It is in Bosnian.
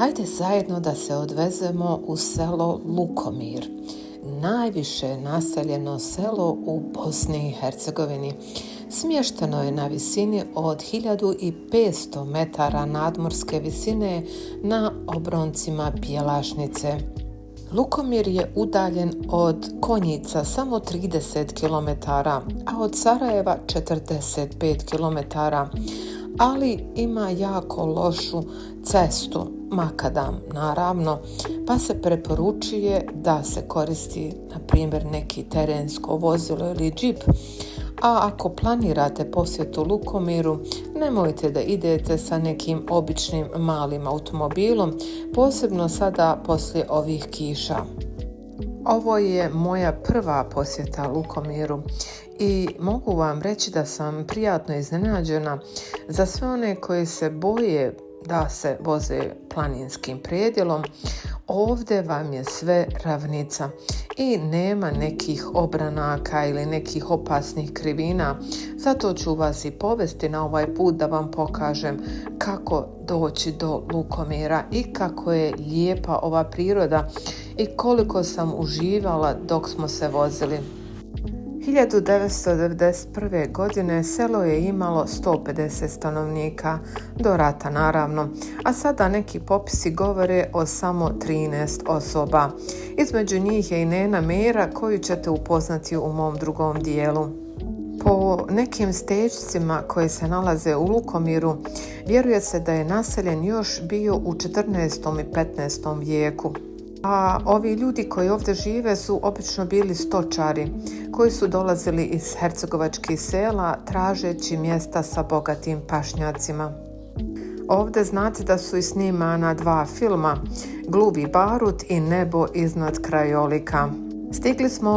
Hajde zajedno da se odvezemo u selo Lukomir, najviše naseljeno selo u Bosni i Hercegovini. Smješteno je na visini od 1500 metara nadmorske visine na obroncima Bjelašnice. Lukomir je udaljen od Konjica samo 30 km, a od Sarajeva 45 km, ali ima jako lošu cestu, makadam naravno, pa se preporučuje da se koristi na primjer neki terensko vozilo ili džip. A ako planirate posjetu Lukomiru, nemojte da idete sa nekim običnim malim automobilom, posebno sada poslije ovih kiša. Ovo je moja prva posjeta Lukomiru i mogu vam reći da sam prijatno iznenađena. Za sve one koji se boje da se voze planinskim predjelom, ovdje vam je sve ravnica i nema nekih obranaka ili nekih opasnih krivina. Zato ću vas i povesti na ovaj put da vam pokažem kako doći do Lukomira i kako je lijepa ova priroda i koliko sam uživala dok smo se vozili. 1991. godine selo je imalo 150 stanovnika, do rata naravno, a sada neki popisi govore o samo 13 osoba. Između njih je i Nena Mera koju ćete upoznati u mom drugom dijelu. Po nekim stečcima koje se nalaze u Lukomiru, vjeruje se da je naseljen još bio u 14. i 15. vijeku. A ovi ljudi koji ovdje žive su obično bili stočari koji su dolazili iz hercegovačkih sela tražeći mjesta sa bogatim pašnjacima. Ovdje znate da su i snimana 2 filma, Gluvi barut i Nebo iznad krajolika. Stigli smo